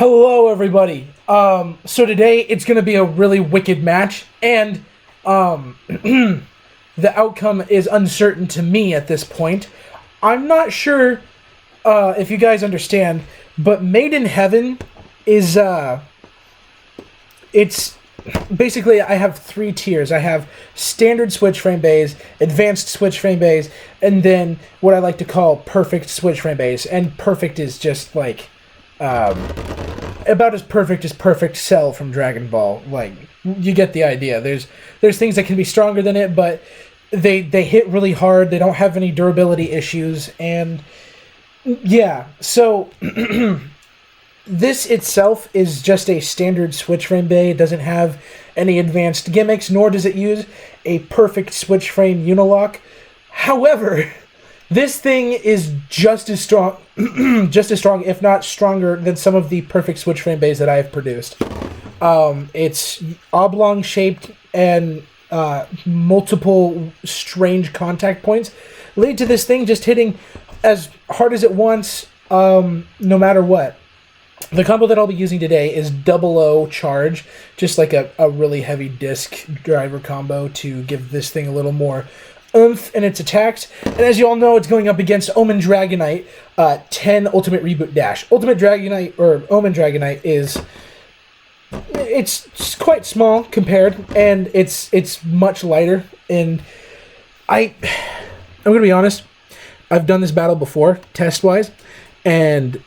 Hello, everybody. So today it's going to be a really wicked match, and the outcome is uncertain to me at this point. I'm not sure if you guys understand, but Maiden Heaven is it's basically I have three tiers. I have standard switch frame bays, advanced switch frame bays, and then what I like to call perfect switch frame bays. And perfect is just like about as perfect Cell from Dragon Ball. Like, you get the idea. There's things that can be stronger than it, but they hit really hard. They don't have any durability issues, and yeah. So this itself is just a standard switch frame bay. It doesn't have any advanced gimmicks, nor does it use a perfect switch frame unilock. However, this thing is just as strong, if not stronger, than some of the perfect switch frame bays that I have produced. It's oblong shaped, and multiple strange contact points lead to this thing just hitting as hard as it wants, no matter what. The combo that I'll be using today is double O charge, just like a really heavy disc driver combo to give this thing a little more oomph in its attacks. And as you all know, it's going up against O'en Dragoknight 10 Ultimate Reboot Dash. Ultimate Dragoknight, or O'en Dragoknight, it's quite small compared, and it's much lighter. And I'm gonna be honest, I've done this battle before, test-wise, and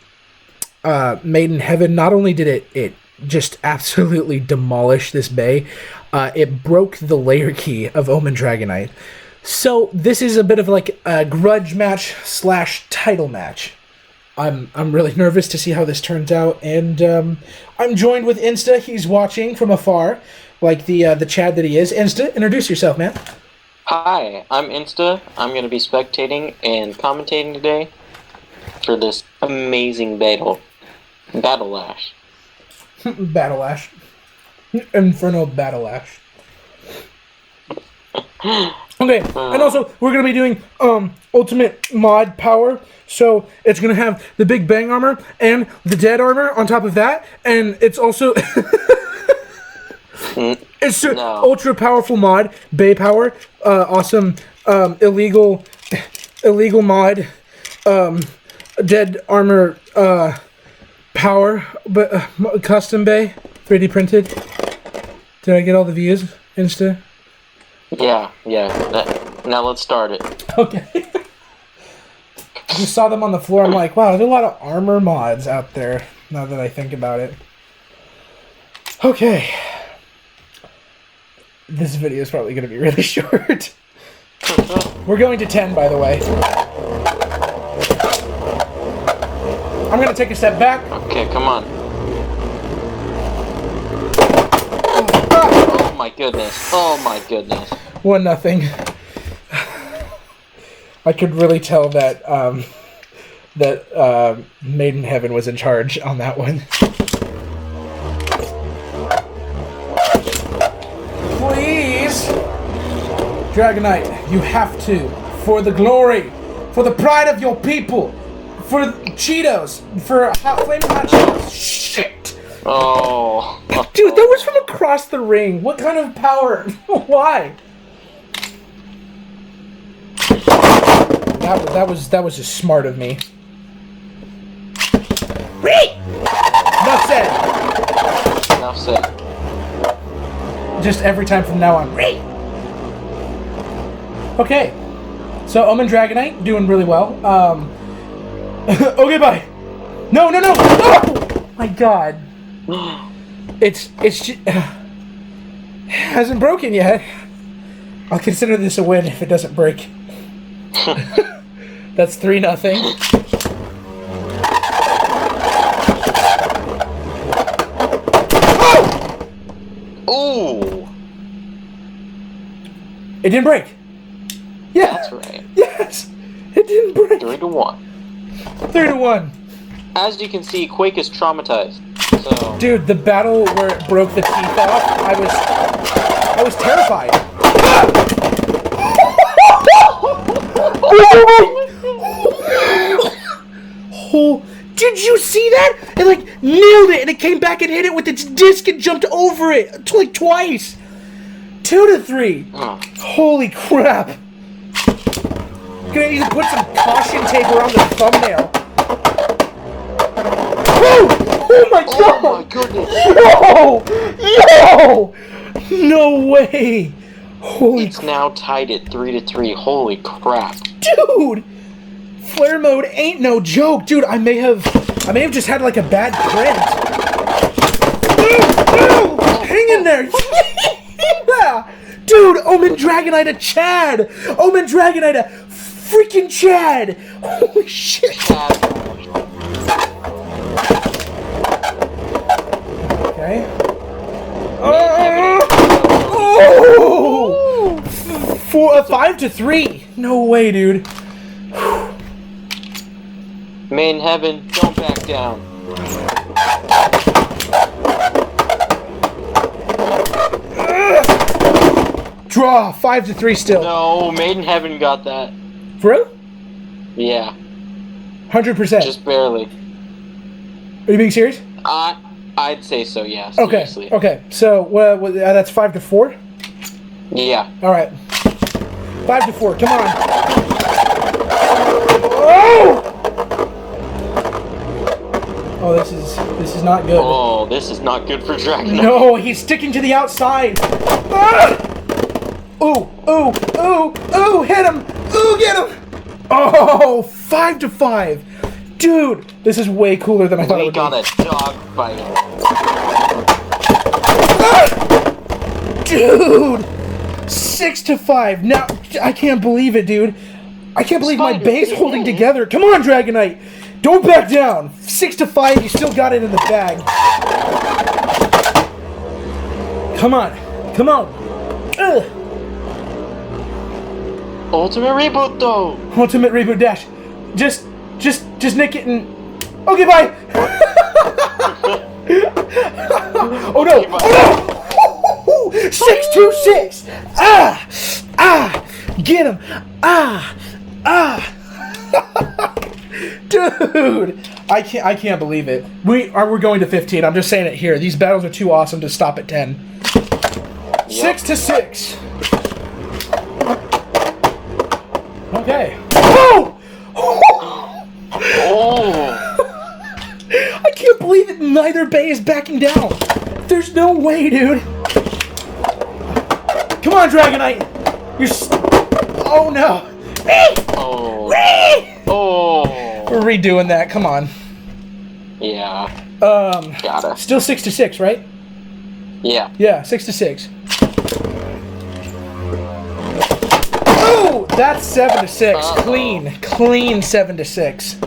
Maiden Heaven, not only did it just absolutely demolish this bay, it broke the layer key of O'en Dragoknight. So this is a bit of like a grudge match / title match. I'm really nervous to see how this turns out, and I'm joined with Insta. He's watching from afar, like the Chad that he is. Insta, introduce yourself, man. Hi, I'm Insta. I'm going to be spectating and commentating today for this amazing Battle Lash. Battle Lash. Inferno Battle Lash. Okay, and also, we're going to be doing ultimate mod power, so it's going to have the big bang armor and the dead armor on top of that, and it's also... it's ultra powerful mod, bay power, awesome illegal mod, dead armor power, but custom bay, 3D printed. Did I get all the views, Insta? Yeah. Now let's start it. Okay. I just saw them on the floor. I'm like, wow, there's a lot of armor mods out there, now that I think about it. Okay. This video is probably going to be really short. We're going to 10, by the way. I'm going to take a step back. Okay, come on. Oh my goodness. 1-0. I could really tell that Maiden Heaven was in charge on that one. Please, Dragoknight, you have to, for the glory, for the pride of your people, for Cheetos, for Flaming Hot Cheetos. Shit. Oh. Dude, that was from across the ring. What kind of power? Why? That was just smart of me. Enough said. Just every time from now on. Okay. So O'en Dragoknight doing really well. Okay, bye. No. Oh my God. It's just, hasn't broken yet. I'll consider this a win if it doesn't break. That's 3-0. Oh! Ooh! It didn't break. Yeah. That's right. Yes. It didn't break. 3-1. 3-1. As you can see, Quake is traumatized. So. Dude, the battle where it broke the teeth off, I was terrified. Did you see that? It like nailed it, and it came back and hit it with its disc and jumped over it like twice. 2 to 3. Oh. Holy crap! Gonna need to put some caution tape around the thumbnail. Oh! Oh my god! Oh my goodness! Yo! No way! Holy It's now tied at 3 to 3. Holy crap! dude! Flare mode ain't no joke, dude. I may have just had like a bad print. Hang in there! Yeah! Dude, O'en Dragoknight a Chad! O'en Dragoknight a freaking Chad! Holy shit! Okay. Oh! 5 to 3. No way, dude. Maiden Heaven, don't back down. Draw. 5 to 3 still. No, Maiden Heaven got that. For real? Yeah, 100%. just barely. Are you being serious? I'd say so, yeah. Okay. Seriously. Okay. So that's 5 to 4. Yeah. All right. 5 to 4. Come on. Oh! Oh, this is not good. Oh, this is not good for Dragon. No, he's sticking to the outside. Ah! Ooh, ooh, ooh, ooh, hit him. Ooh, get him. Oh, 5 to 5. Dude, this is way cooler than I thought it We would got be. a dog fight. Ah! Dude, 6 to 5. Now, I can't believe it, dude. I can't believe my base holding together. Come on, Dragoknight. Don't back down. 6 to 5. You still got it in the bag. Come on. Come on. Ugh. Ultimate reboot, though. Ultimate reboot dash. Just nick it and. Okay, bye. Oh no! Oh no! 6 to 6. Get him. Dude, I can't believe it. We're going to 15. I'm just saying it here. These battles are too awesome to stop at 10. Yep. 6 to 6. Okay. Oh! Oh! I can't believe it. Neither bay is backing down. There's no way, dude. Come on, Dragoknight. Oh no. Oh. Oh. We're redoing that. Come on. Yeah. Gotta. Still 6 to 6, right? Yeah. Yeah, 6 to 6. Oh, that's 7 to 6. Uh-oh. Clean 7 to 6.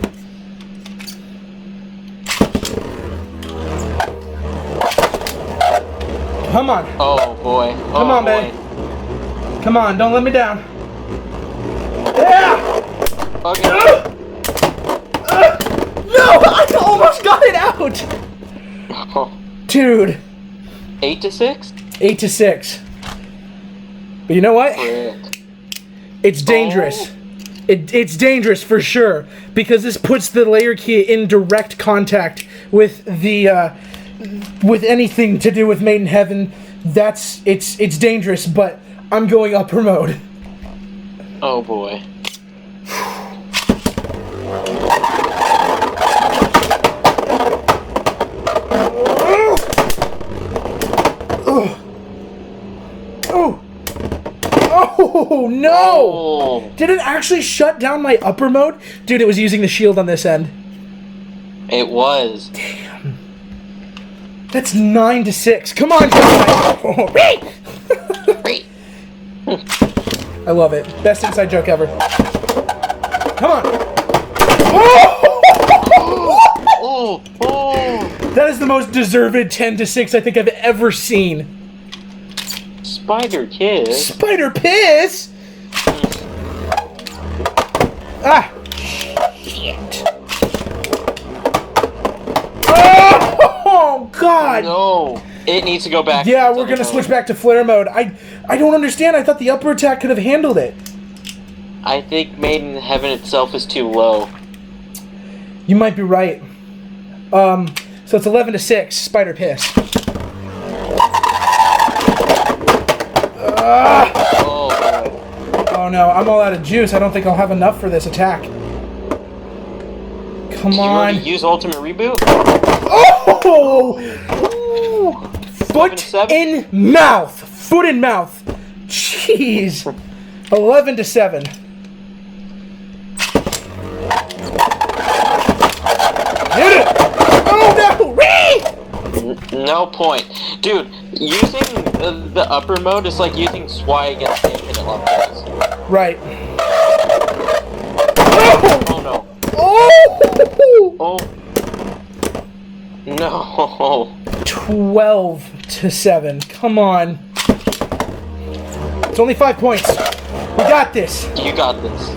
Come on. Oh boy. Come on, boy. babe. Come on, don't let me down. Yeah! Okay. No, I almost got it out. Dude. 8 to 6? 8 to 6. But you know what? Frick. It's dangerous. It's dangerous for sure because this puts the layer key in direct contact with the with anything to do with Maiden Heaven. It's dangerous, but I'm going upper mode. Oh boy. Oh no! Oh. Did it actually shut down my upper mode? Dude, it was using the shield on this end. It was. Damn. That's 9 to 6. Come on, guys! I love it. Best inside joke ever. Come on! Oh! Oh! That is the most deserved 10 to 6 I think I've ever seen. Spider Kiss? Spider Piss? Ah! Shit. Oh, God! No! It needs to go back. Yeah, we're gonna switch back to flare mode. I don't understand. I thought the upper attack could have handled it. I think Maiden Heaven itself is too low. You might be right. So it's 11-6. Spider Piss. Oh no, I'm all out of juice. I don't think I'll have enough for this attack. Come Did on. you use ultimate reboot? Oh! Foot 7-7? in mouth. Foot in mouth. Jeez. 11-7. Hit it! Oh no! Whee! No point. Dude, using the upper mode is like using Swai against the infinite levels. Right. Oh no. Oh! Oh. No. 12-7. Come on. It's only 5 points. We got this. You got this.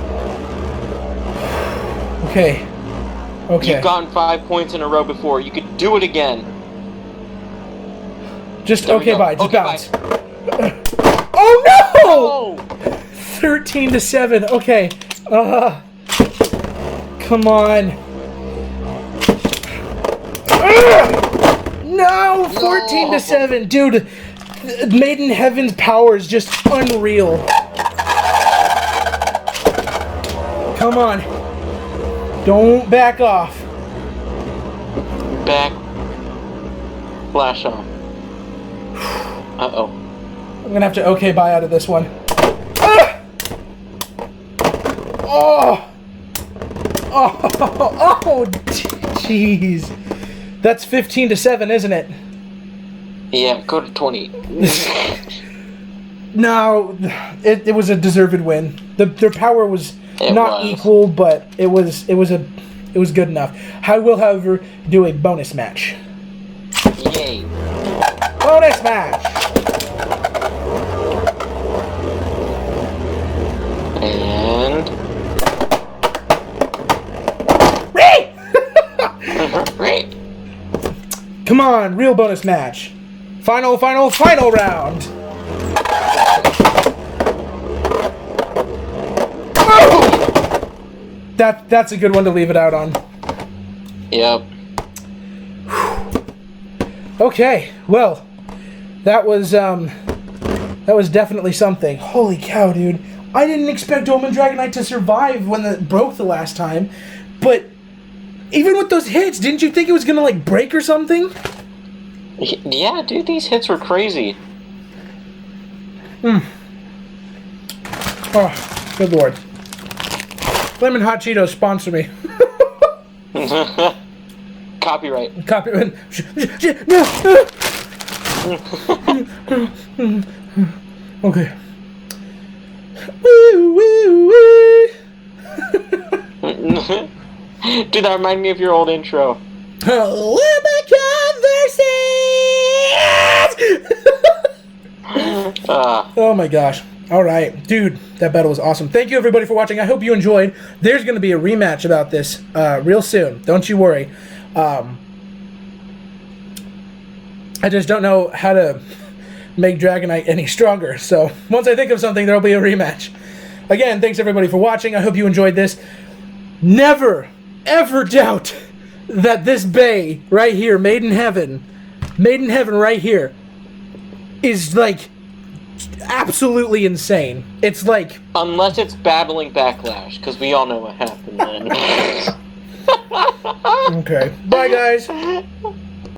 Okay. Okay. You've gotten 5 points in a row before. You could do it again. Just There we okay, go. bye. Just Okay, bounce. Oh no! Oh! 13-7. Okay. Come on. No! 14-7. Dude, Maiden Heaven's power is just unreal. Come on. Don't back off. Back. Flash off. Uh-oh. I'm gonna have to okay bye out of this one. Oh! Oh, jeez. That's 15-7, isn't it? Yeah, go to 20. No, it was a deserved win. Their power was not equal, but it was good enough. I will, however, do a bonus match. Yay. Bonus match. And Great. Come on, real bonus match. Final round. Oh! That's a good one to leave it out on. Yep. Okay, well, that was definitely something. Holy cow, dude. I didn't expect O'en Dragoknight to survive when it broke the last time, but even with those hits, didn't you think it was gonna like break or something? Yeah, dude, these hits were crazy. Oh, good lord. Lemon Hot Cheetos sponsor me. Copyright. Copyright. Okay. Woo, woo, woo. Dude, that reminded me of your old intro. Oh my gosh. Alright, dude, that battle was awesome. Thank you everybody for watching. I hope you enjoyed. There's going to be a rematch about this real soon. Don't you worry. I just don't know how to make Dragoknight any stronger. So once I think of something, there'll be a rematch. Again, thanks everybody for watching. I hope you enjoyed this. Never, ever doubt that this bay right here, Maiden Heaven right here, is like absolutely insane. It's like... Unless it's battling Backlash, because we all know what happened then. Okay. Bye, guys.